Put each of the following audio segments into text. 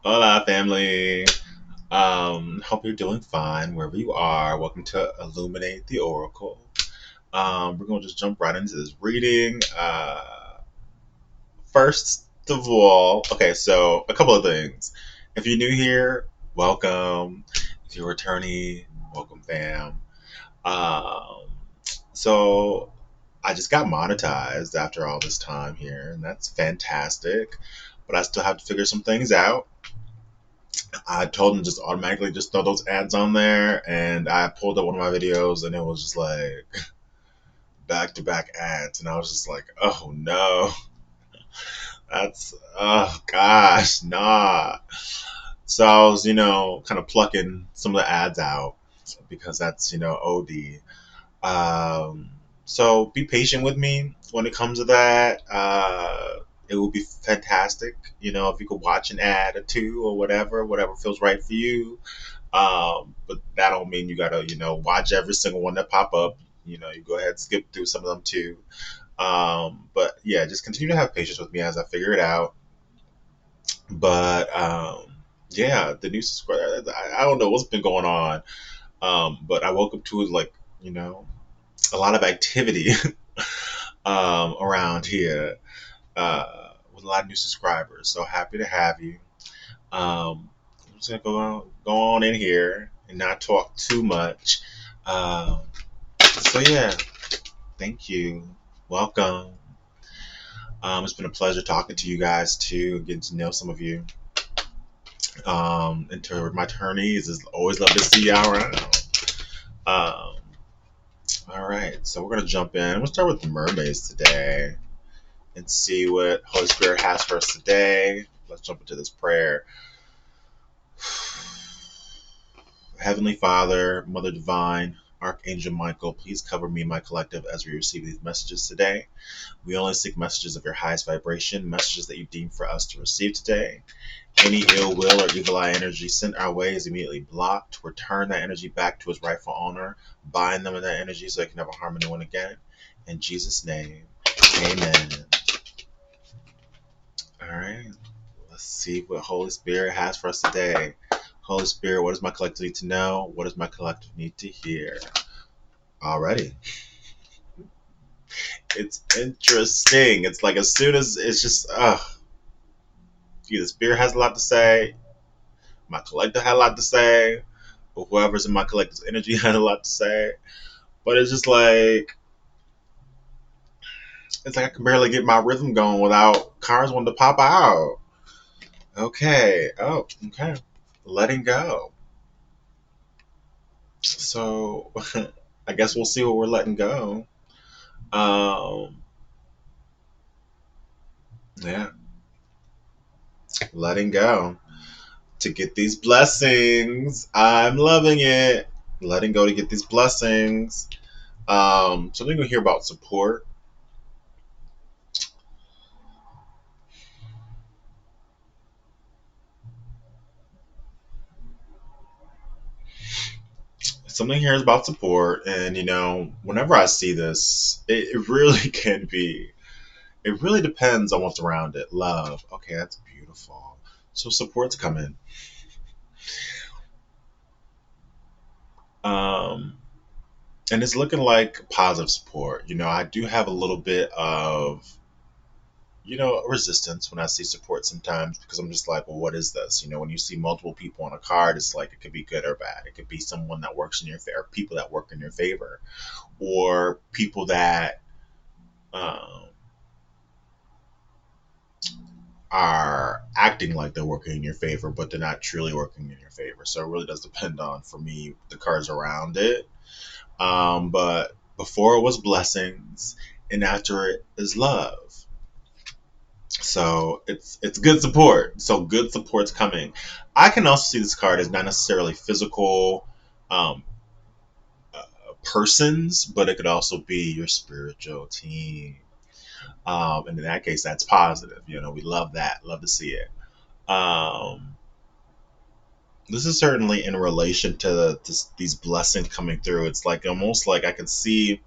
Hola, family. Hope you're doing fine wherever you are. Welcome to Illuminate the Oracle. We're gonna just jump right into this reading. First of all, okay, so a couple of things. If you're new here, welcome. If you're a returnee, welcome, fam. Um, so I just got monetized after all this time here, and that's fantastic. But I still have to figure some things out. I told him just automatically just throw those ads on there, and I pulled up one of my videos, and it was just like back to back ads, and I was just like, oh no, that's oh gosh, nah. So I was, kind of plucking some of the ads out because that's OD. Um, so be patient with me when it comes to that. It will be fantastic, if you could watch an ad or two or whatever feels right for you. But that don't mean you gotta, watch every single one that pop up. You go ahead and skip through some of them too. But yeah, just continue to have patience with me as I figure it out. But yeah, the new subscriber. I don't know what's been going on. But I woke up to it like you know a lot of activity around here with a lot of new subscribers. So happy to have you. I'm just gonna go on in here and not talk too much. Um, so yeah, thank you. Welcome. It's been a pleasure talking to you guys too, getting to know some of you. And to my attorneys, it's always love to see y'all around. Um, all right, so we're gonna jump in. We'll start with the mermaids today and see what Holy Spirit has for us today. Let's jump into this prayer. Heavenly Father, Mother Divine, Archangel Michael, please cover me and my collective as we receive these messages today. We only seek messages of your highest vibration, messages that you deem for us to receive today. Any ill will or evil eye energy sent our way is immediately blocked. Return that energy back to its rightful owner. Bind them with that energy so they can never harm anyone again. In Jesus' name, amen. All right. Let's see what Holy Spirit has for us today. Holy Spirit, what does my collective need to know? What does my collective need to hear? Alrighty. It's interesting. It's like as soon as it's just, the Spirit has a lot to say, my collective had a lot to say, or whoever's in my collective's energy had a lot to say. But it's like I can barely get my rhythm going without cars wanting to pop out. Okay. Oh, okay. Letting go. So I guess we'll see what we're letting go. Um, yeah, letting go to get these blessings. I'm loving it. Letting go to get these blessings. Something we hear about support. Something here is about support, and whenever I see this, it really can be. It really depends on what's around it. Love. Okay, that's beautiful. So support's coming. Um, and it's looking like positive support. I do have a little bit of resistance when I see support sometimes because I'm just like, well, what is this? When you see multiple people on a card, it's like it could be good or bad. It could be someone that works in your favor, people that work in your favor, or people that um, are acting like they're working in your favor, but they're not truly working in your favor. So it really does depend on, for me, the cards around it. But before it was blessings, and after it is love. So it's good support. So good support's coming. I can also see this card as not necessarily physical um, uh, persons, but it could also be your spiritual team. And in that case, that's positive. We love that. Love to see it. Um, this is certainly in relation to these blessings coming through. It's like almost like I can see.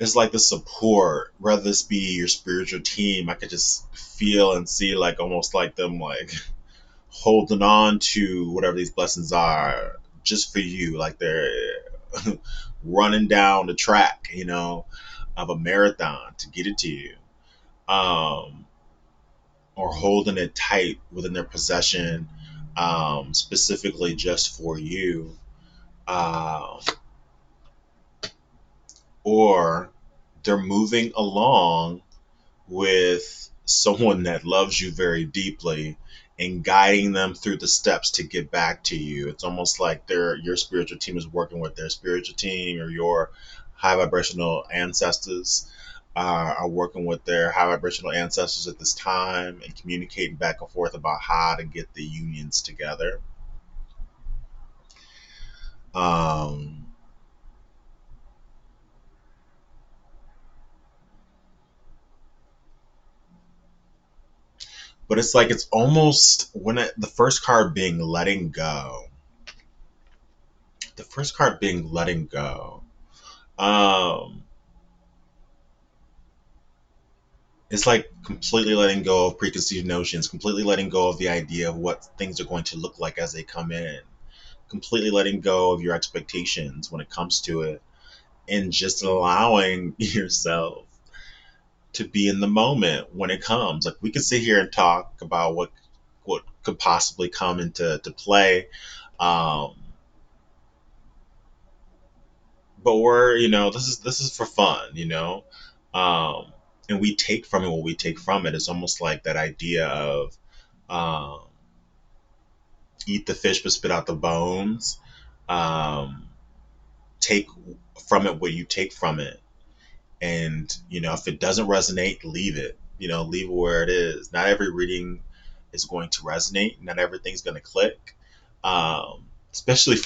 it's like the support, whether this be your spiritual team. I could just feel and see like almost like them like holding on to whatever these blessings are just for you, like they're running down the track, of a marathon to get it to you, um, or holding it tight within their possession, specifically just for you, um, or they're moving along with someone that loves you very deeply and guiding them through the steps to get back to you. It's almost like your spiritual team is working with their spiritual team, or your high vibrational ancestors are working with their high vibrational ancestors at this time and communicating back and forth about how to get the unions together. Um, but it's like it's almost the first card being letting go. The first card being letting go. Um, it's like completely letting go of preconceived notions, completely letting go of the idea of what things are going to look like as they come in, completely letting go of your expectations when it comes to it, and just allowing yourself to be in the moment when it comes. Like we could sit here and talk about what could possibly come into to play, um, but we're this is for fun, and we take from it what we take from it. It's almost like that idea of um, eat the fish but spit out the bones. Um, take from it what you take from it, and if it doesn't resonate, leave it. Leave it where it is. Not every reading is going to resonate. Not everything's going to click. Especially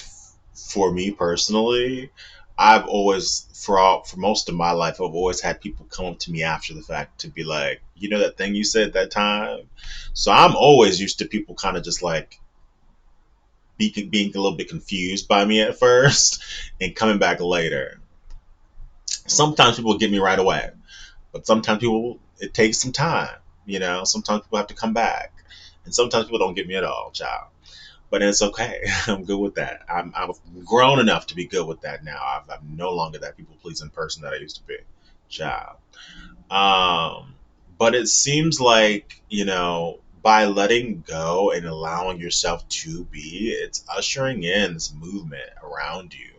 for me personally, I've always for most of my life, I've always had people come up to me after the fact to be like, that thing you said that time. So I'm always used to people kind of just like being a little bit confused by me at first and coming back later. Sometimes people get me right away, but sometimes people it takes some time. Sometimes people have to come back, and sometimes people don't get me at all, child. But it's okay. I'm good with that. I'm grown enough to be good with that now. I'm no longer that people pleasing person that I used to be, child. Um, but it seems like, by letting go and allowing yourself to be, it's ushering in this movement around you.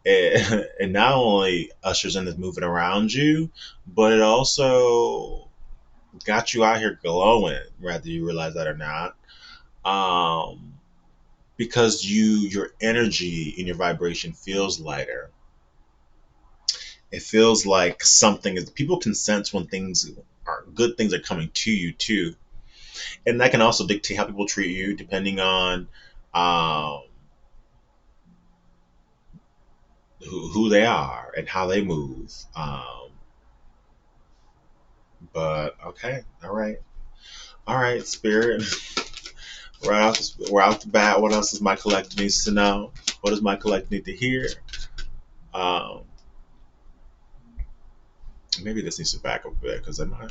It not only ushers in this movement around you, but it also got you out here glowing, whether you realize that or not. Um, because your energy and your vibration feels lighter. It feels like something is people can sense when good things are coming to you too, and that can also dictate how people treat you depending on um, who they are and how they move. But okay, all right, spirit. We're out the bat. What else does my collective needs to know? What does my collective need to hear? Um, maybe this needs to back up a bit because are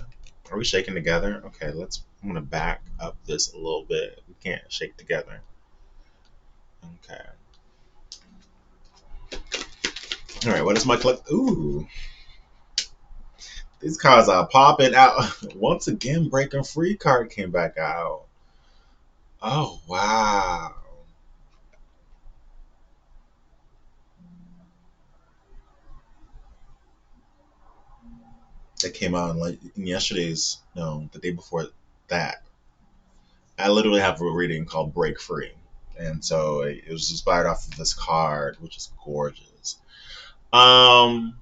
we shaking together? Okay, I'm gonna back up this a little bit. We can't shake together. Okay. All right. What is my collect? Ooh, these cards are popping out once again. Breaking free card came back out. Oh wow, that came out in yesterday's. No, the day before that. I literally have a reading called Break Free. And so it was inspired off of this card, which is gorgeous. Um,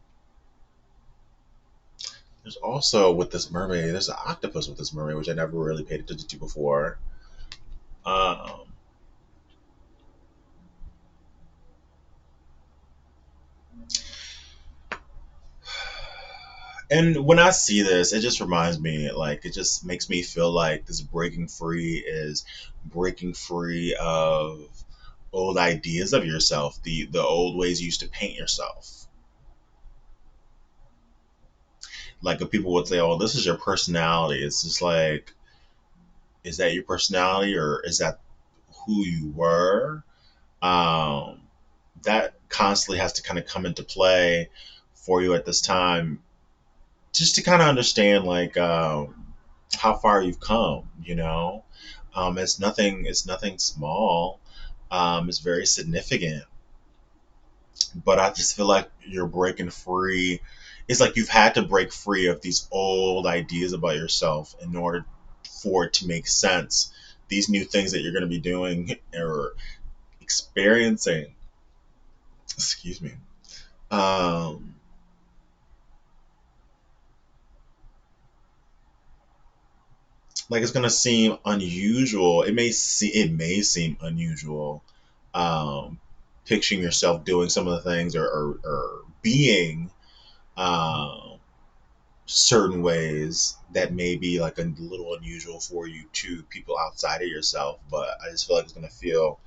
there's also with this mermaid, there's an octopus with this mermaid, which I never really paid attention to before. Um, and when I see this, it just reminds me, like, it just makes me feel like this breaking free is breaking free of old ideas of yourself, the old ways you used to paint yourself. Like if people would say, "Oh, this is your personality," it's just like, is that your personality or is that who you were? Um, that constantly has to kind of come into play for you at this time, just to kind of understand like how far you've come. It's nothing small. It's very significant, but I just feel like you're breaking free. It's like you've had to break free of these old ideas about yourself in order for it to make sense. These new things that you're going to be doing or experiencing, excuse me, um, like it's going to seem unusual. It may seem unusual, um, picturing yourself doing some of the things or being. Um, Certain ways that may be like a little unusual for you to people outside of yourself, but I just feel like it's gonna feel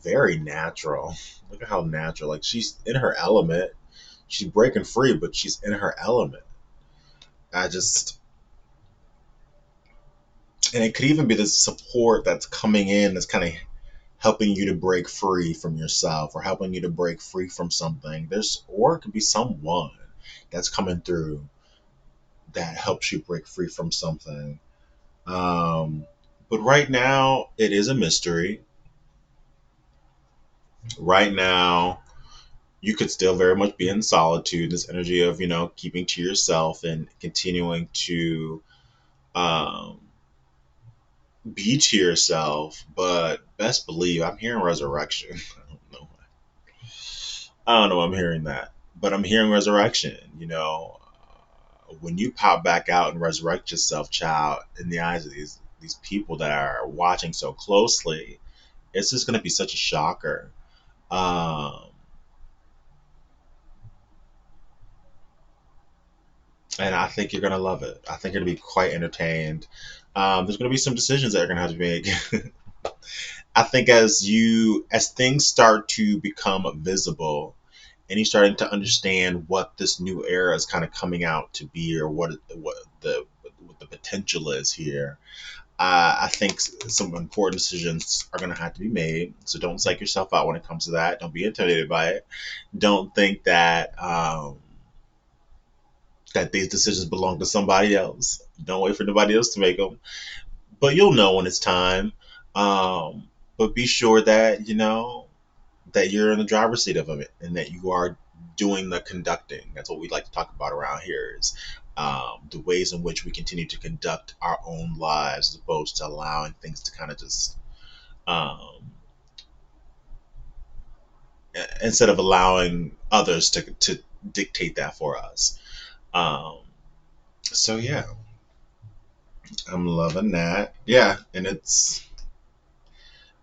very natural. Look at how natural. Like she's in her element. She's breaking free, but she's in her element. I just and it could even be the support that's coming in that's kind of helping you to break free from yourself or helping you to break free from something. Or it could be someone that's coming through that helps you break free from something. Um, but right now, it is a mystery. Right now, you could still very much be in solitude, this energy of, keeping to yourself and continuing to um, be to yourself. But best believe I'm hearing resurrection. I don't know. I don't know. I'm hearing that. But I'm hearing resurrection. When you pop back out and resurrect yourself, child, in the eyes of these people that are watching so closely, it's just going to be such a shocker. Um, and I think you're gonna love it. I think you're gonna be quite entertained. There's gonna be some decisions that you're gonna have to make. I think as things start to become visible, and you're starting to understand what this new era is kind of coming out to be, or what the potential is here. I think some important decisions are going to have to be made. So don't psych yourself out when it comes to that. Don't be intimidated by it. Don't think that these decisions belong to somebody else. Don't wait for nobody else to make them. But you'll know when it's time. Um, but be sure that that you're in the driver's seat of it and that you are doing the conducting. That's what we like to talk about around here is the ways in which we continue to conduct our own lives as opposed to allowing things to kind of just um, instead of allowing others to dictate that for us. Um, so yeah, I'm loving that. Yeah, and it's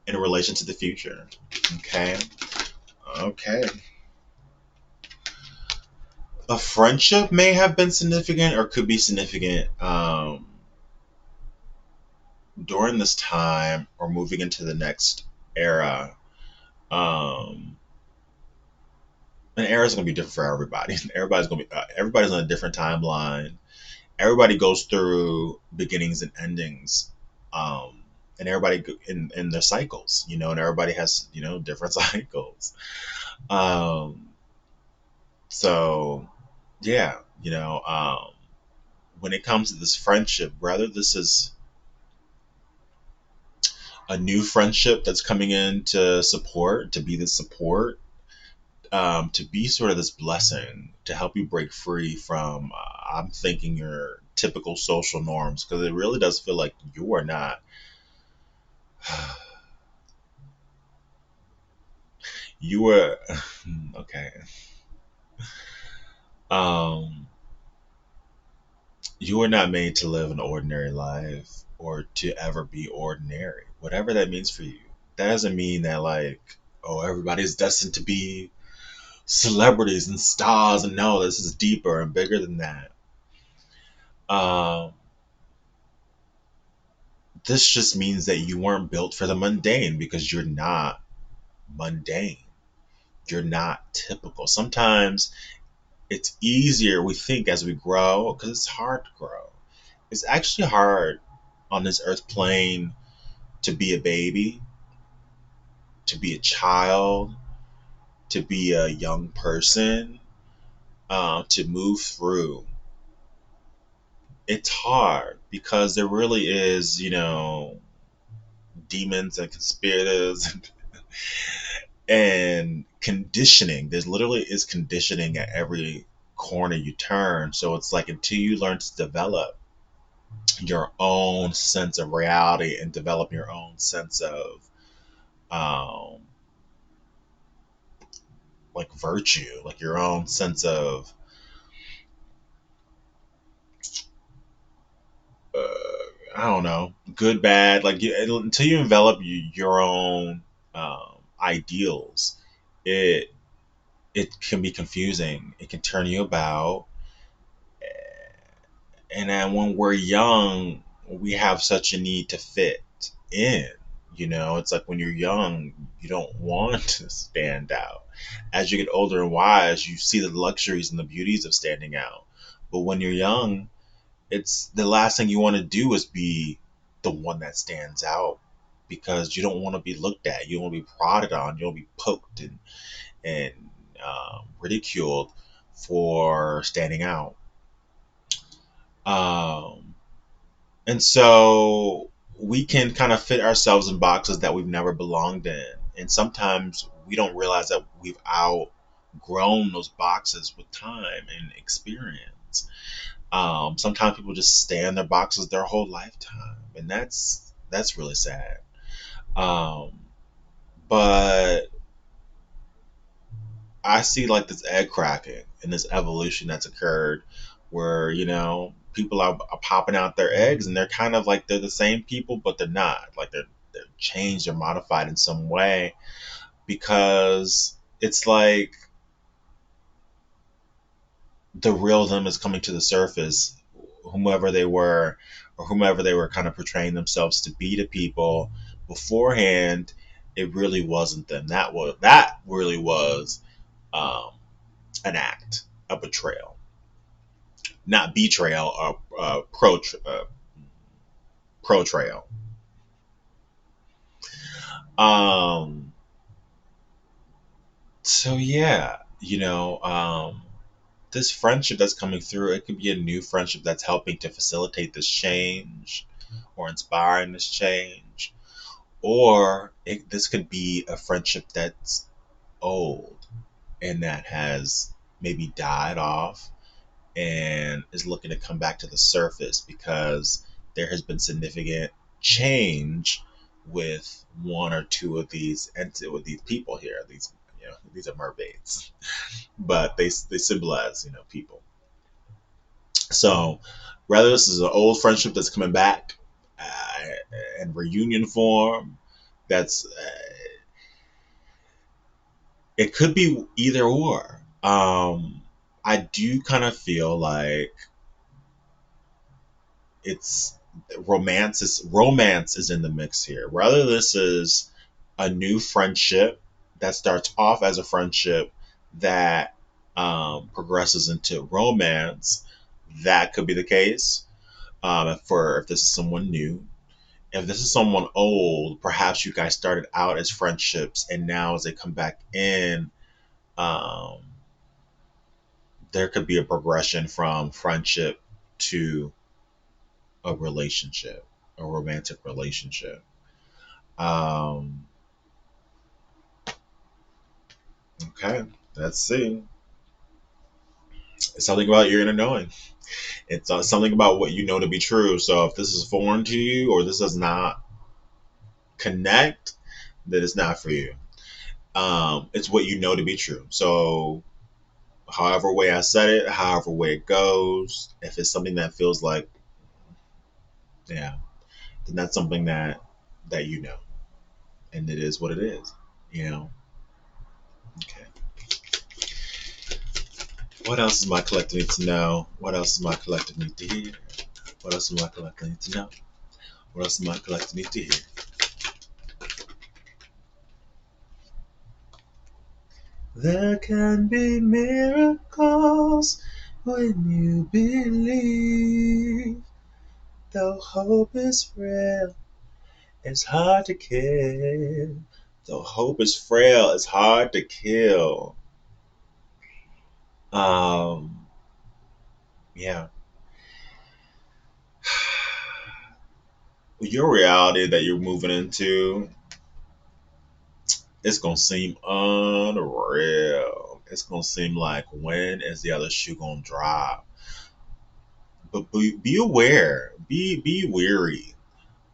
in relation to the future. Okay. Okay. A friendship may have been significant or could be significant during this time or moving into the next era. Um, an era is going to be different for everybody. Everybody's on a different timeline. Everybody goes through beginnings and endings. Um, and everybody in their cycles, and everybody has, different cycles. Um, So, yeah, when it comes to this friendship, whether this is a new friendship that's coming in to support, to be the support, to be sort of this blessing to help you break free from, I'm thinking, your typical social norms, because it really does feel like you are not. You were, okay. Um, you are not made to live an ordinary life or to ever be ordinary, whatever that means for you. That doesn't mean that, like, oh, everybody's destined to be celebrities and stars. And no, this is deeper and bigger than that. Um, this just means that you weren't built for the mundane because you're not mundane. You're not typical. Sometimes It's easier, we think, as we grow, because it's hard to grow. It's actually hard on this earth plane to be a baby, to be a child, to be a young person, to move through. It's hard because there really is, demons and conspirators and conditioning. There's literally is conditioning at every corner you turn. So it's like until you learn to develop your own sense of reality and develop your own sense of um, like virtue, like your own sense of I don't know, good, bad. Like until you develop your own ideals, it it can be confusing. It can turn you about. And then when we're young, we have such a need to fit in. It's like when you're young, you don't want to stand out. As you get older and wise, you see the luxuries and the beauties of standing out. But when you're young, it's the last thing you want to do is be the one that stands out because you don't want to be looked at. You don't want to be prodded on. You don't want to be poked and ridiculed for standing out. Um, And so we can kind of fit ourselves in boxes that we've never belonged in. And sometimes we don't realize that we've outgrown those boxes with time and experience. Sometimes people just stay in their boxes their whole lifetime, and that's really sad. Um, but I see like this egg cracking and this evolution that's occurred where, people are popping out their eggs and they're kind of like they're the same people, but they're not. Like they're changed or modified in some way because it's like the real them is coming to the surface, whomever they were or whomever they were kind of portraying themselves to be to people beforehand. It really wasn't them. That really was um, an act, a betrayal, not betrayal or pro trail. Um, so yeah, this friendship that's coming through, it could be a new friendship that's helping to facilitate this change or inspiring this change, or this could be a friendship that's old and that has maybe died off and is looking to come back to the surface because there has been significant change with one or two of these with these people here. These are mermaids, but they symbolize people. So whether this is an old friendship that's coming back uh, in reunion form, that's it could be either or. I do kind of feel like it's romance is in the mix here. Whether this is a new friendship that starts off as a friendship that progresses into romance, that could be the case. If this is someone new, if this is someone old, perhaps you guys started out as friendships, and now as they come back in, um, there could be a progression from friendship to a relationship, a romantic relationship. Um, okay, let's see. It's something about your inner knowing. It's something about what you know to be true. So if this is foreign to you or this does not connect, then it's not for you. It's what you know to be true. So however way I said it, however way it goes, if it's something that feels like, yeah, then that's something that you know, and it is what it is. You know. Okay. What else is my collective need to know? What else is my collective need to hear? What else is my collective need to know? What else is my collective need to hear? There can be miracles when you believe. Though hope is frail, it's hard to kill. Though hope is frail, it's hard to kill. Um, yeah. Your reality that you're moving into, it's gonna seem unreal. It's gonna seem like when is the other shoe gonna drop? But be aware, be weary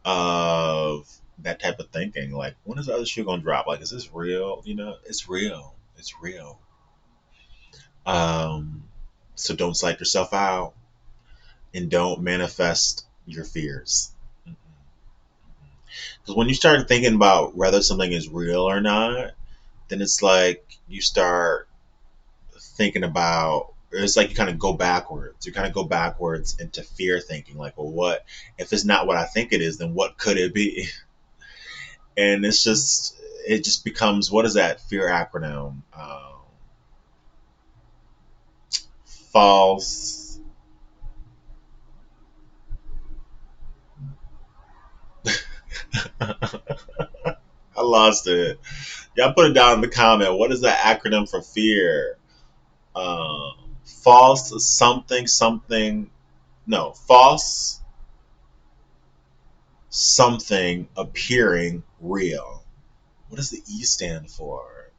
of that type of thinking. Like, when is the other shoe gonna drop? Like, is this real? You know, it's real. It's real. Um, so don't psych yourself out and don't manifest your fears. Because when you start thinking about whether something is real or not, then it's like you start thinking about, it's like you kind of go backwards. You kind of go backwards into fear thinking, like, well, what if it's not what I think it is? Then what could it be? And it just becomes, what is that fear acronym? False. I lost it. Y'all put it down in the comment. What is the acronym for fear? False something something. No, false something appearing real. What does the E stand for?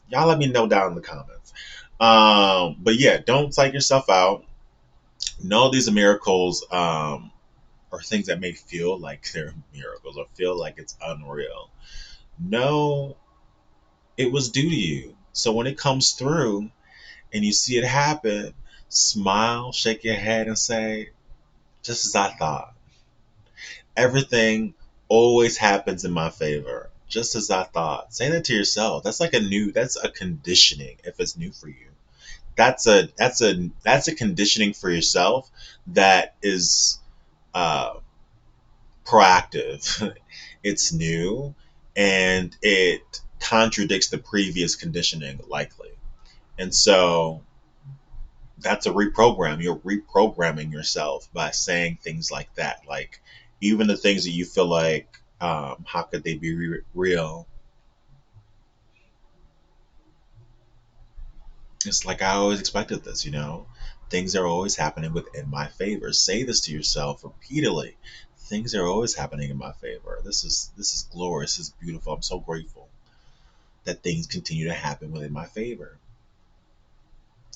Y'all let me know down in the comments. But yeah, don't psych yourself out. Know these are miracles, or things that may feel like they're miracles or feel like it's unreal. No, it was due to you. So when it comes through and you see it happen, smile, shake your head, and say, just as I thought. Everything always happens in my favor. Just as I thought. Say that to yourself. That's a conditioning if it's new for you. That's a conditioning for yourself that is uh, proactive. It's new and it contradicts the previous conditioning likely. And so that's a reprogram. You're reprogramming yourself by saying things like that. Like, even the things that you feel like, how could they be real? It's like, I always expected this, you know? Things are always happening within my favor. Say this to yourself repeatedly. Things are always happening in my favor. This is glorious. This is beautiful. I'm so grateful that things continue to happen within my favor.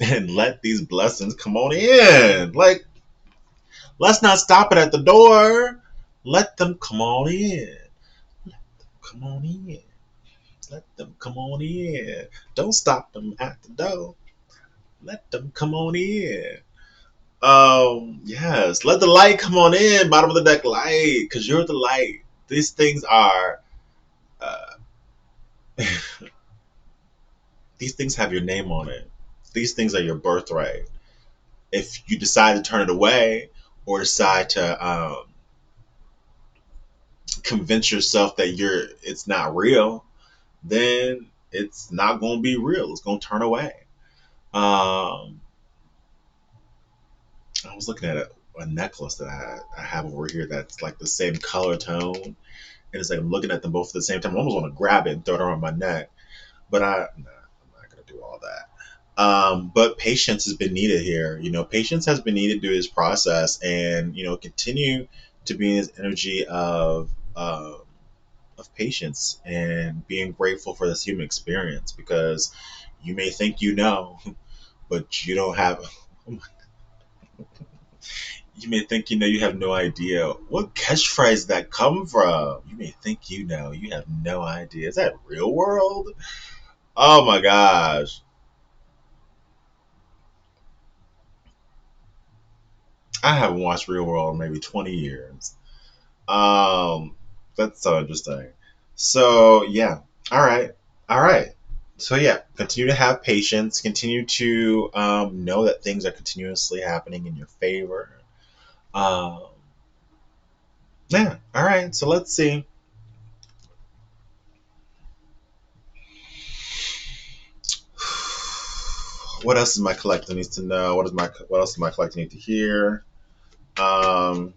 And let these blessings come on in. Like, let's not stop it at the door. Let them come on in. Come on in. Let them come on in. Don't stop them at the door. Let them come on in. Yes. Let the light come on in, bottom of the deck light, because you're the light. These things are, uh, these things have your name on it. These things are your birthright. If you decide to turn it away or decide to convince yourself that it's not real, then it's not going to be real. It's going to turn away. Um, I was looking at a necklace that I have over here that's like the same color tone. And it's like I'm looking at them both at the same time. I almost want to grab it and throw it around my neck. But I'm not going to do all that. But patience has been needed here. You know, patience has been needed through this process, and continue to be in this energy of patience and being grateful for this human experience, because you may think you know, but you don't have. You may think you know, you have no idea. What catchphrase that come from? You may think you know, you have no idea. Is that real world? Oh my gosh. I haven't watched Real World in maybe 20 years. Um, that's so interesting. So yeah. All right. All right. So yeah, continue to have patience. Continue to know that things are continuously happening in your favor. Um, yeah. All right. So let's see. What else is my collector needs to know? What else is my collector need to hear? Um,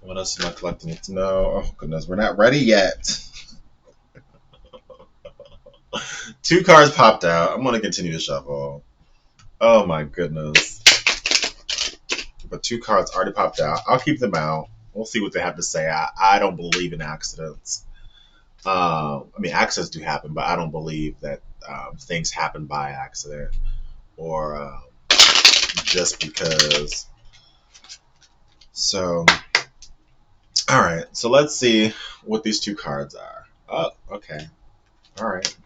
what else is my collector need to know? Oh goodness, we're not ready yet. Two cards popped out. I'm gonna continue to shuffle. Oh my goodness. But two cards already popped out. I'll keep them out. We'll see what they have to say. I don't believe in accidents. I mean, accidents do happen, but I don't believe that things happen by accident or just because. So, all right. So let's see what these two cards are. Oh, okay. All right.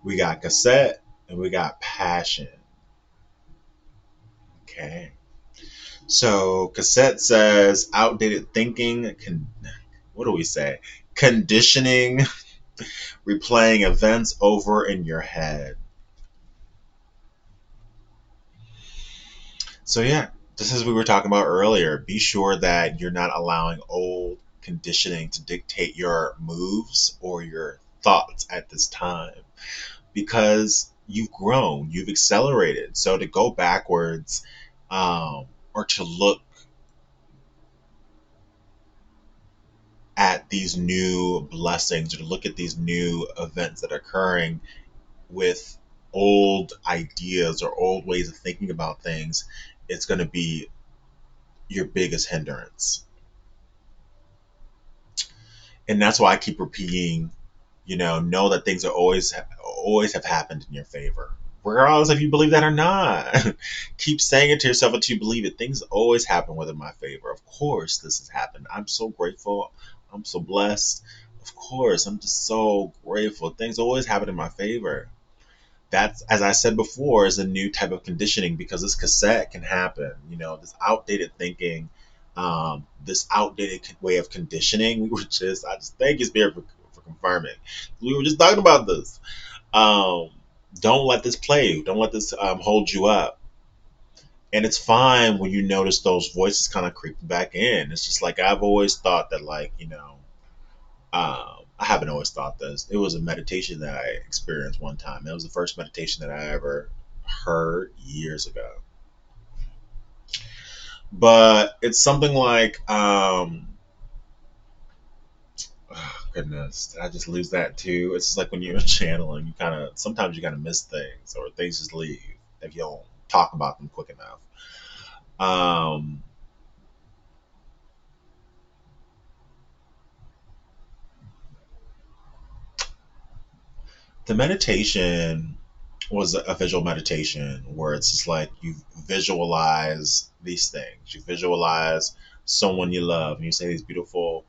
We got cassette and we got passion. Okay. So cassette says outdated thinking. What do we say? Conditioning, replaying events over in your head. So yeah, this is what we were talking about earlier. Be sure that you're not allowing old conditioning to dictate your moves or your thoughts at this time because you've grown, you've accelerated. So to go backwards or to look at these new blessings or to look at these new events that are occurring with old ideas or old ways of thinking about things, it's going to be your biggest hindrance. And that's why I keep repeating, know that things are always have happened in your favor. Regardless if you believe that or not. Keep saying it to yourself until you believe it. Things always happen within my favor. Of course this has happened. I'm so grateful. I'm so blessed. Of course, I'm just so grateful. Things always happen in my favor. That's, as I said before, is a new type of conditioning because this cassette can happen. This outdated thinking, this outdated way of conditioning. We were just, I just thank you, Spirit, for confirming. We were just talking about this. Um, don't let this play you. Don't let this hold you up. And it's fine when you notice those voices kind of creeping back in. It's just like I've always thought that, like, I haven't always thought this. It was a meditation that I experienced one time. It was the first meditation that I ever heard years ago. But it's something like, oh, goodness, did I just lose that too? It's just like when you're channeling, you kind of sometimes you kind of miss things or things just leave if you don't talk about them quick enough. Um, the meditation was a visual meditation where it's just like you visualize these things. You visualize someone you love, and you say these beautiful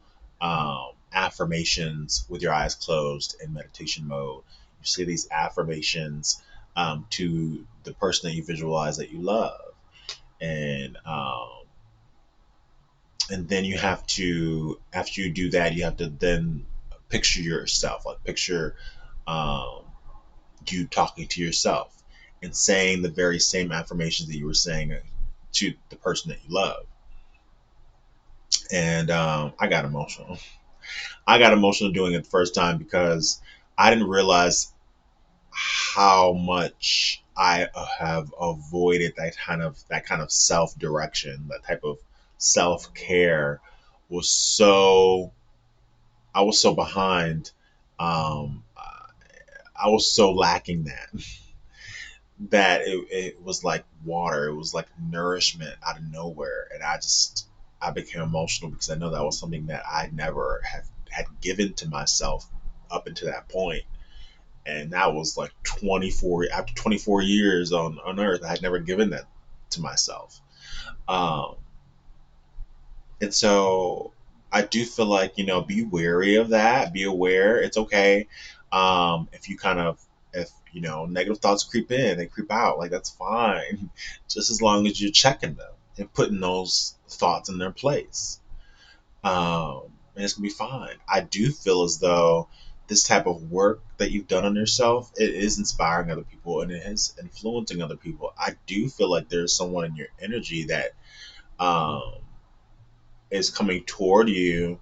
affirmations with your eyes closed in meditation mode. You say these affirmations to the person that you visualize that you love, and then you have to, after you do that, you have to then picture yourself, like picture. Um, you talking to yourself and saying the very same affirmations that you were saying to the person that you love. And I got emotional. I got emotional doing it the first time because I didn't realize how much I have avoided that kind of self direction, that type of self care was so I was so behind. I was so lacking that it was like water. It was like nourishment out of nowhere. And I became emotional because I know that was something that I never had given to myself up until that point. And that was like 24, after 24 years on earth, I had never given that to myself. Um, and so I do feel like, be wary of that, be aware. It's okay. If you kind of, if, negative thoughts creep in, they creep out, like that's fine. Just as long as you're checking them and putting those thoughts in their place. And it's gonna be fine. I do feel as though this type of work that you've done on yourself, it is inspiring other people and it is influencing other people. I do feel like there's someone in your energy that, um, is coming toward you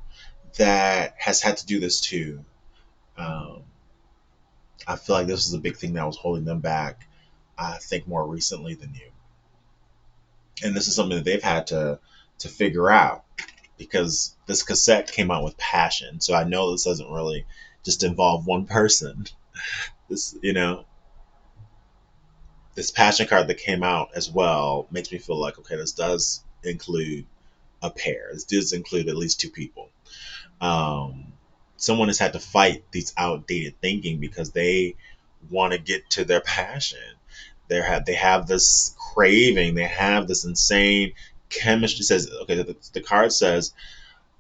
that has had to do this too. Um, I feel like this is a big thing that was holding them back. I think more recently than you, and this is something that they've had to figure out because this cassette came out with passion. So I know this doesn't really just involve one person. This, this passion card that came out as well makes me feel like okay, this does include a pair. This does include at least two people. Um, Someone has had to fight these outdated thinking because they want to get to their passion. They have this craving. They have this insane chemistry. It says okay. The card says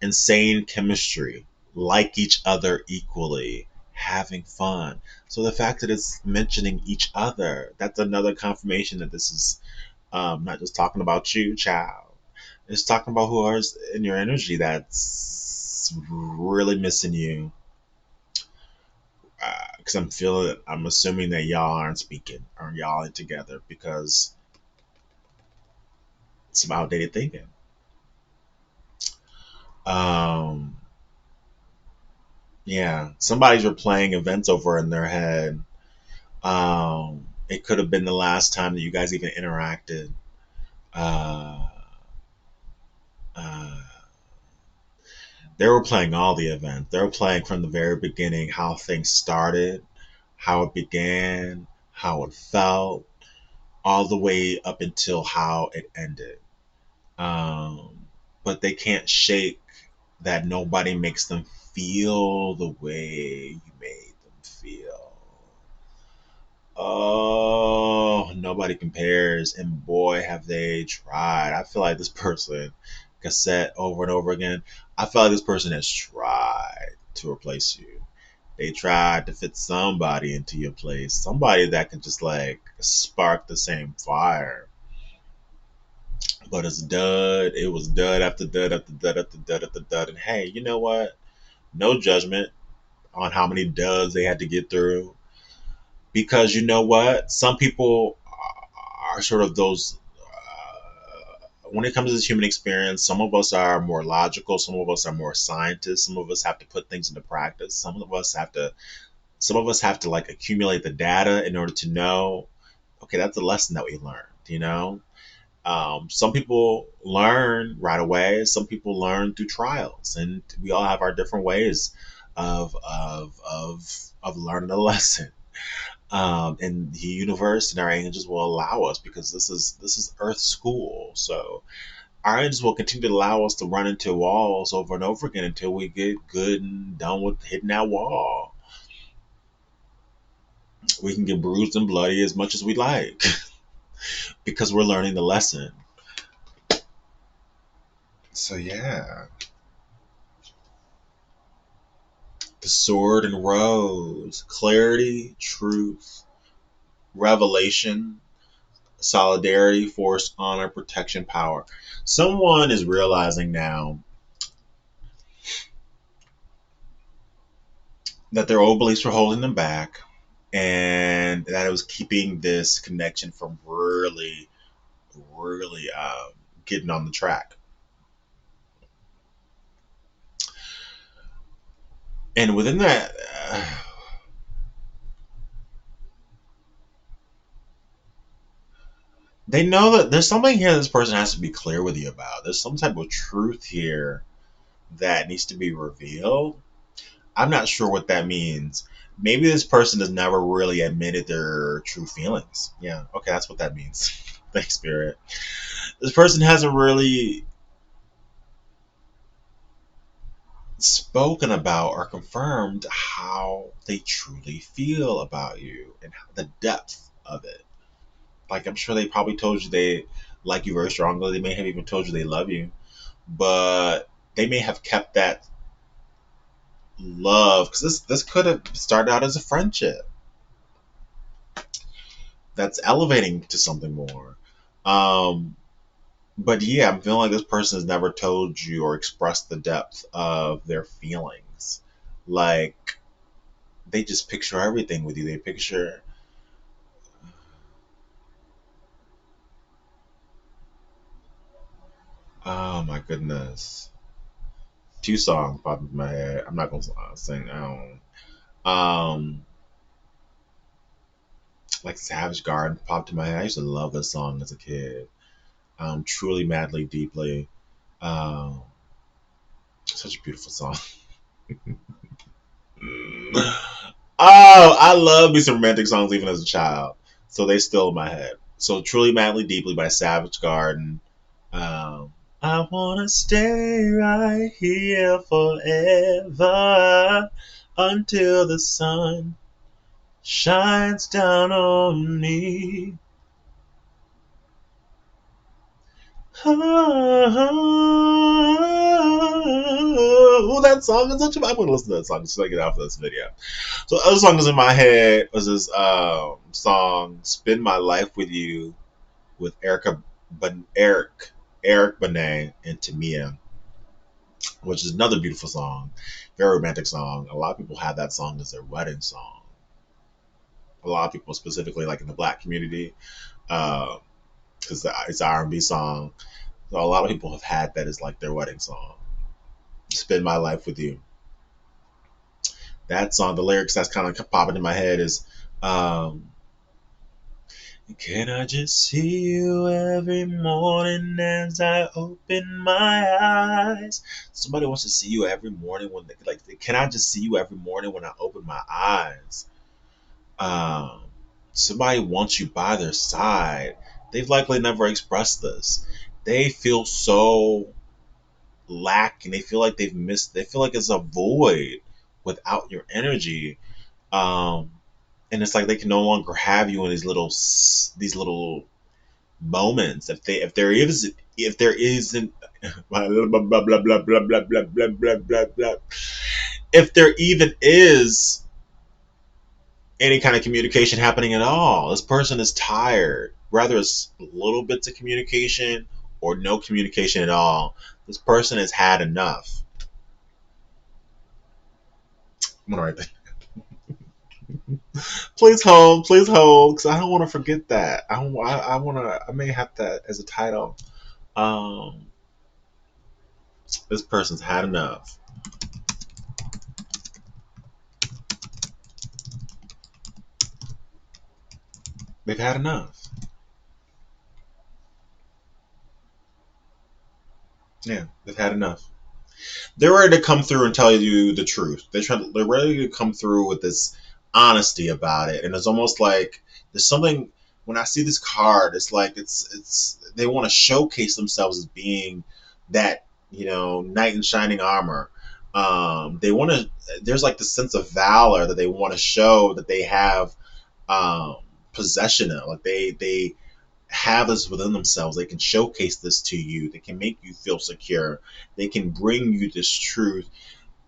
insane chemistry, like each other equally, having fun. So the fact that it's mentioning each other, that's another confirmation that this is not just talking about you, child. It's talking about who is in your energy that's really missing you. Because I'm feeling it. I'm assuming that y'all aren't speaking or y'all ain't together because it's some outdated thinking. Um, yeah, somebody's replaying events over in their head. It could have been the last time that you guys even interacted. Uh, uh, they were playing all the events. They were playing from the very beginning how things started, how it began, how it felt, all the way up until how it ended. Um, but they can't shake that nobody makes them feel the way you made them feel. Oh, nobody compares. And boy, have they tried. I feel like this person, cassette over and over again, I feel like this person has tried to replace you. They tried to fit somebody into your place, somebody that could just like spark the same fire. But it's dud. It was dud after dud after dud after dud after dud. And hey, you know what? No judgment on how many duds they had to get through because you know what? Some people are sort of those. When it comes to this human experience, some of us are more logical, some of us are more scientists, some of us have to put things into practice, some of us have to like accumulate the data in order to know. Okay, that's a lesson that we learned. Some people learn right away. Some people learn through trials, and we all have our different ways of learning a lesson. And the universe and our angels will allow us because this is Earth school. So our angels will continue to allow us to run into walls over and over again until we get good and done with hitting that wall. We can get bruised and bloody as much as we like because we're learning the lesson. So yeah, the sword and rose, clarity, truth, revelation, solidarity, force, honor, protection, power. Someone is realizing now that their old beliefs were holding them back and that it was keeping this connection from really getting on the track. And within that, they know that there's something here this person has to be clear with you about. There's some type of truth here that needs to be revealed. I'm not sure what that means. Maybe this person has never really admitted their true feelings. Yeah, okay, that's what that means. Thanks, Spirit. This person hasn't really spoken about or confirmed how they truly feel about you and the depth of it. Like, I'm sure they probably told you they like you very strongly. They may have even told you they love you, but they may have kept that love because this could have started out as a friendship that's elevating to something more. Um, but yeah, I'm feeling like this person has never told you or expressed the depth of their feelings. Like they just picture everything with you. They picture, oh my goodness. Two songs popped into my head. I'm not gonna sing. I don't. Like Savage Garden popped in my head. I used to love this song as a kid. Truly, madly, deeply. Um, Such a beautiful song. Oh, I love me some romantic songs even as a child. So they still in my head. So Truly, madly, deeply by Savage Garden. I wanna stay right here forever until the sun shines down on me. Oh, that song is such a. I'm gonna listen to that song just to get out for this video. So, the other song that's in my head was this song "Spend My Life with You" with Eric Benet and Tamia, which is another beautiful song, very romantic song. A lot of people have that song as their wedding song. A lot of people, specifically like in the Black community, because it's an R&B song. So a lot of people have had that as like their wedding song. "Spend My Life with You." That song, the lyrics that's kind of popping in my head is, um, "Can I just see you every morning as I open my eyes?" Somebody wants to see you every morning when they like. Can I just see you every morning when I open my eyes? Um, Somebody wants you by their side. They've likely never expressed this. They feel so lacking. They feel like they've missed. They feel like it's a void without your energy. Um, and it's like they can no longer have you in these little moments. If there isn't blah blah blah blah blah blah blah blah blah blah blah blah. If there even is any kind of communication happening at all, this person is tired. Whether it's little bits of communication or no communication at all, this person has had enough. I'm gonna write that. Please hold, because I don't want to forget that. I want to. I may have that as a title. Um, this person's had enough. They've had enough. Yeah, they've had enough. They're ready to come through and tell you the truth. They're ready to come through with this honesty about it, and it's almost like there's something. When I see this card, it's like it's they want to showcase themselves as being that knight in shining armor. They want to. There's like this sense of valor that they want to show that they have um, possession of. Like they have this within themselves. They can showcase this to you. They can make you feel secure. They can bring you this truth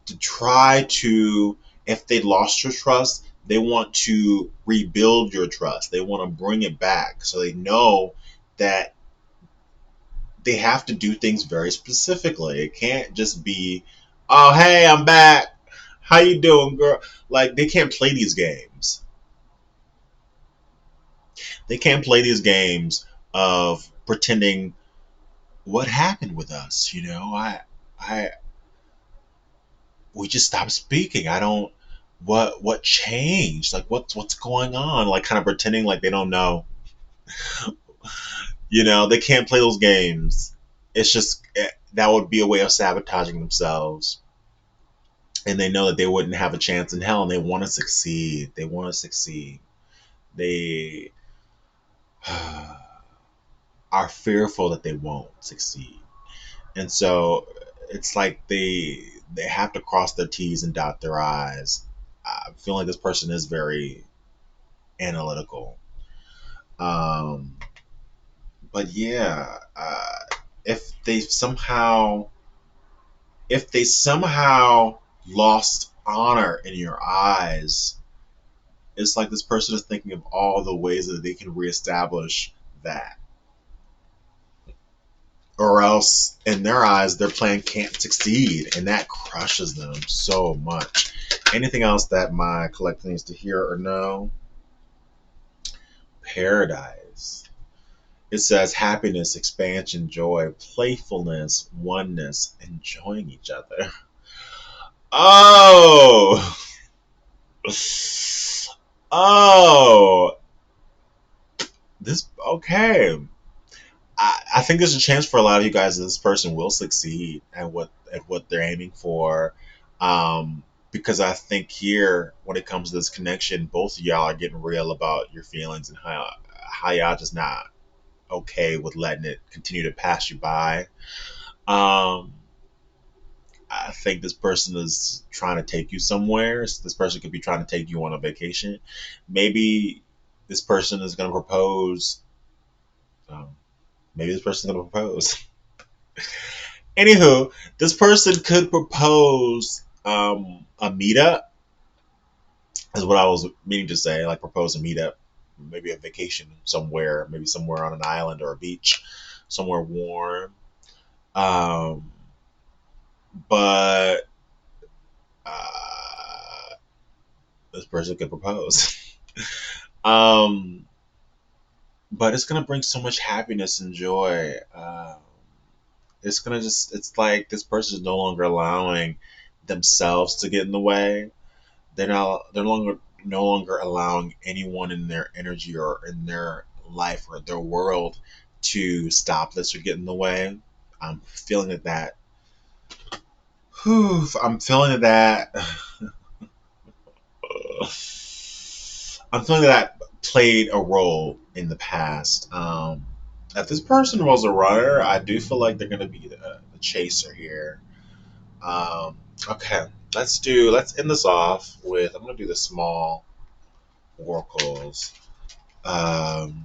to try to, if they lost your trust, they want to rebuild your trust. They want to bring it back. So they know that they have to do things very specifically. It can't just be, oh, hey, I'm back. How you doing, girl? Like, they can't play these games. They can't play these games of pretending what happened with us. I we just stopped speaking. I don't. What changed? Like what's going on? Like kind of pretending like they don't know. They can't play those games. It's just that would be a way of sabotaging themselves. And they know that they wouldn't have a chance in hell, and they want to succeed. They want to succeed. They are fearful that they won't succeed. And so it's like they have to cross their T's and dot their I's. I feel like this person is very analytical. Um, but yeah, if they somehow if they somehow lost honor in your eyes, it's like this person is thinking of all the ways that they can reestablish that. Or else, in their eyes, their plan can't succeed, and that crushes them so much. Anything else that my collector needs to hear or know? Paradise. It says happiness, expansion, joy, playfulness, oneness, enjoying each other. Oh, oh, this okay. I think there's a chance for a lot of you guys that this person will succeed at what they're aiming for. Because I think here, when it comes to this connection, both of y'all are getting real about your feelings and how y'all just not okay with letting it continue to pass you by. Um, I think this person is trying to take you somewhere. This person could be trying to take you on a vacation. Maybe this person is going to propose. Um, maybe this person is going to propose. Anywho, this person could propose a meetup, is what I was meaning to say. Like propose a meetup, maybe a vacation somewhere, maybe somewhere on an island or a beach, somewhere warm. Um, but this person could propose. um, but it's gonna bring so much happiness and joy. It's gonna just, it's like this person is no longer allowing themselves to get in the way. They're no longer allowing anyone in their energy or in their life or their world to stop this or get in the way. I'm feeling that. Whew, I'm feeling that. I'm feeling that played a role in the past. If this person was a runner, I do feel like they're going to be the chaser here. Um, okay, let's end this off with, I'm going to do the small oracles. Um,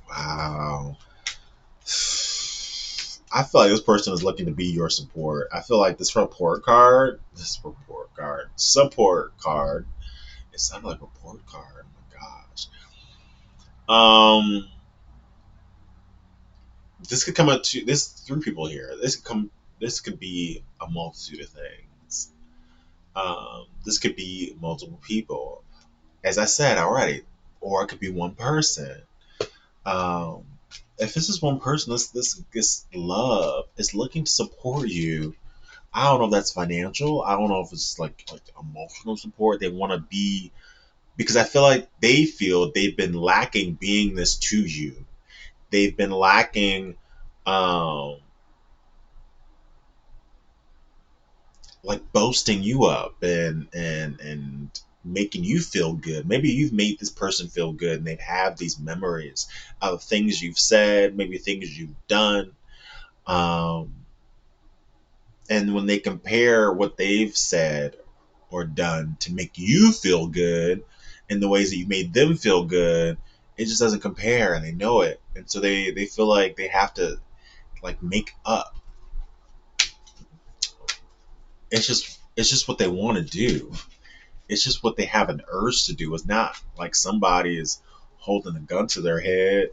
wow. I feel like this person is looking to be your support. I feel like support card. It sounded like report card. Oh my gosh. Um, this could come up to this three people here. This could be a multitude of things. This could be multiple people, as I said already, or it could be one person. Um, if this is one person, this love is looking to support you. I don't know if that's financial. I don't know if it's like emotional support. They want to be, because I feel like they feel they've been lacking being this to you. They've been lacking, um, like boasting you up and making you feel good. Maybe you've made this person feel good, and they have these memories of things you've said, maybe things you've done. Um, and when they compare what they've said or done to make you feel good in the ways that you made them feel good, it just doesn't compare, and they know it. And so they feel like they have to like make up. It's just what they want to do. It's just what they have an urge to do. It's not like somebody is holding a gun to their head.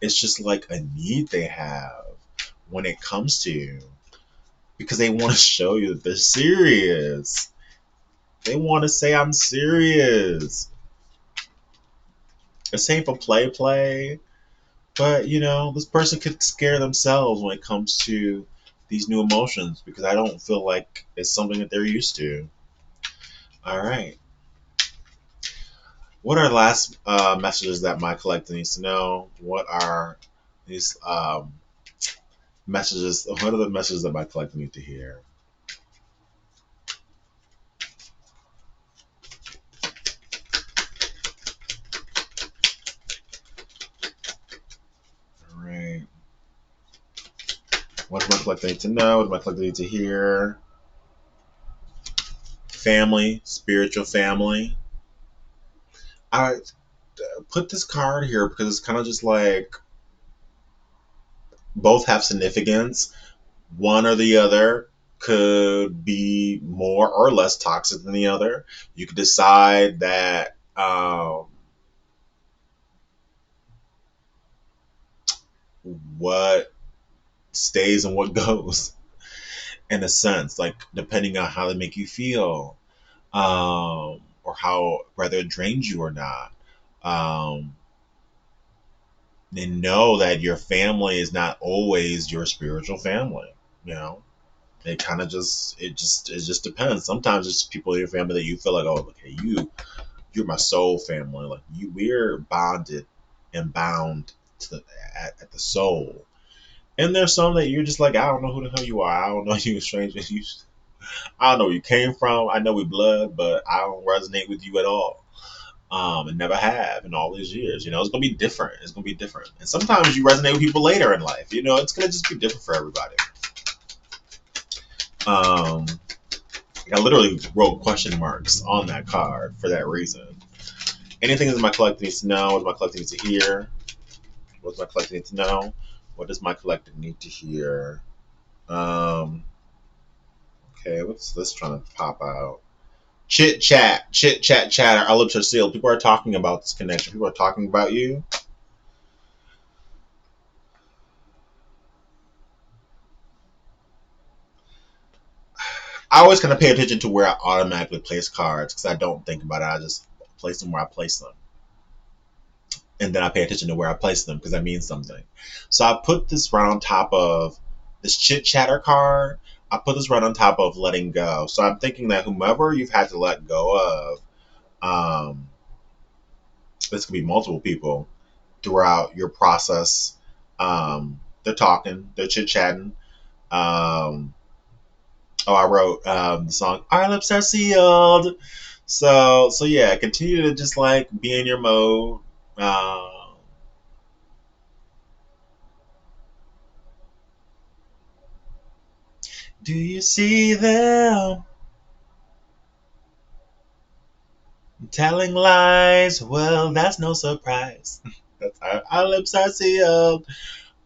It's just like a need they have when it comes to you, because they want to show you that they're serious. They want to say, I'm serious. It's ain't for play. But, this person could scare themselves when it comes to these new emotions, because I don't feel like it's something that they're used to. All right. What are last messages that my collector needs to know? What are these messages? What are the messages that my collector need to hear? All right. What does my collector need to know? What does my collector need to hear? Family, spiritual family. I put this card here because it's kind of just like both have significance. One or the other could be more or less toxic than the other. You could decide that what stays and what goes, in a sense, like depending on how they make you feel, or how whether it drains you or not. Um, and know that your family is not always your spiritual family. You know, It kind of it just depends. Sometimes it's people in your family that you feel like, oh, okay, you're my soul family. Like we're bonded and bound to at the soul. And there's some that you're just like, I don't know who the hell you are. I don't know you, a stranger. I don't know where you came from. I know we blood, but I don't resonate with you at all. And never have in all these years. You know, it's gonna be different. It's gonna be different. And sometimes you resonate with people later in life. You know, it's gonna just be different for everybody. Um, I literally wrote question marks on that card for that reason. Anything that my collector needs to know, what does my collector need to hear? What does my collector need to know? What does my collector need to hear? Um, okay, let's try to pop out. Chit chat, chatter. Our lips are sealed. People are talking about this connection. People are talking about you. I always kind of pay attention to where I automatically place cards because I don't think about it. I just place them where I place them. And then I pay attention to where I place them because that means something. So I put this right on top of this chit chatter card. I put this right on top of letting go. So I'm thinking that whomever you've had to let go of, this could be multiple people throughout your process. They're talking, they're chit chatting. Um, oh, I wrote the song "Our Lips Are Sealed." So yeah, continue to just like be in your mode. Um, do you see them telling lies? Well, that's no surprise. That's our lips are sealed.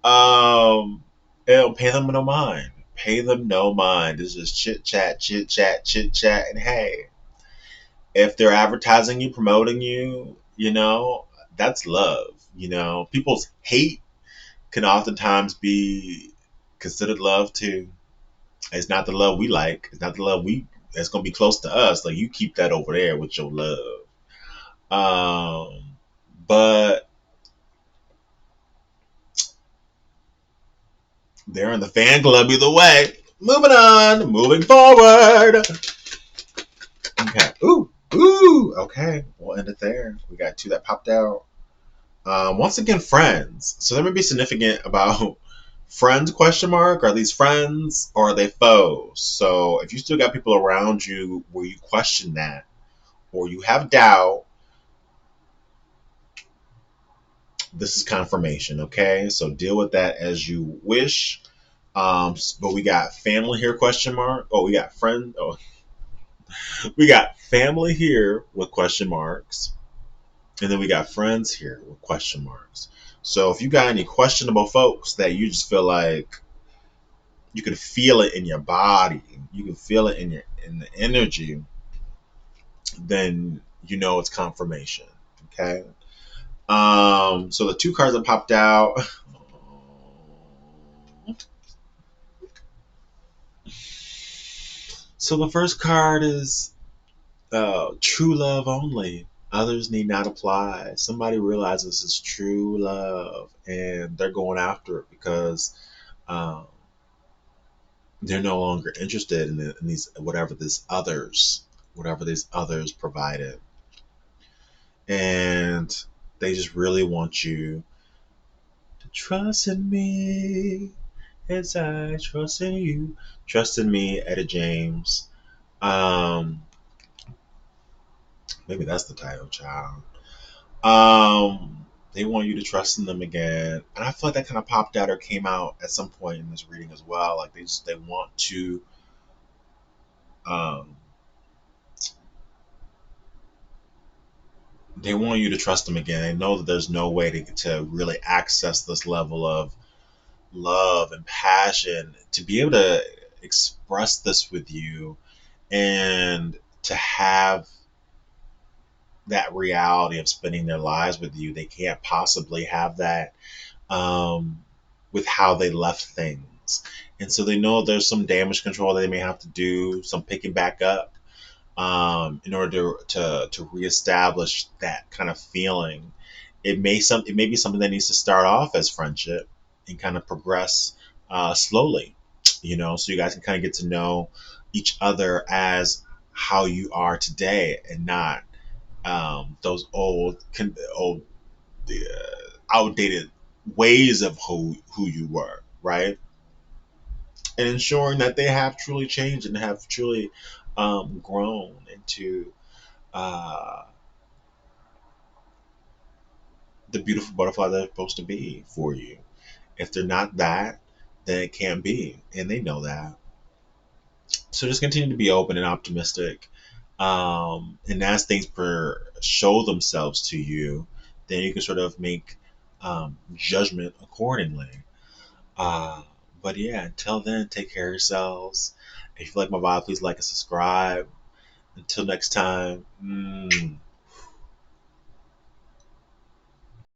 Um, pay them no mind. Pay them no mind. It's just chit chat, chit chat, chit chat, and hey, if they're advertising you, promoting you, you know, that's love. You know, people's hate can oftentimes be considered love too. It's not the love we like. It's not the love we that's gonna be close to us. Like you keep that over there with your love. But they're in the fan club either way. Moving on, moving forward. Okay. Ooh. Okay, we'll end it there. We got two that popped out. Once again, friends. So that may be significant about friends question mark. Are these friends or are they foes? So if you still got people around you where you question that or you have doubt, this is confirmation. Okay, so deal with that as you wish. But we got family here question mark. Oh, we got friend. Oh, we got family here with question marks, and then we got friends here with question marks. So if you got any questionable folks that you just feel like you can feel it in your body, you can feel it in the energy, then you know it's confirmation. Okay. So the two cards that popped out. So the first card is true love only. Others need not apply. Somebody realizes it's true love and they're going after it because um, they're no longer interested in these whatever these others provided, and they just really want you to trust in me as I trust in you. Trust in me, Etta James. Um, maybe that's the title, child. They want you to trust in them again, and I feel like that kind of popped out or came out at some point in this reading as well. Like they want to um, they want you to trust them again. They know that there's no way to really access this level of love and passion to be able to express this with you and to have that reality of spending their lives with you. They can't possibly have that with how they left things. And so they know there's some damage control that they may have to do, some picking back up in order to reestablish that kind of feeling. It may be something that needs to start off as friendship and kind of progress slowly. so you guys can kind of get to know each other as how you are today, and not those old outdated ways of who you were, right? And ensuring that they have truly changed and have truly grown into uh, the beautiful butterfly they're supposed to be for you. If they're not that, then it can't be, and they know that. So just continue to be open and optimistic, and as things show themselves to you, then you can sort of make judgment accordingly. Uh, but yeah, until then, take care of yourselves. If you like my vibe, please like and subscribe. Until next time.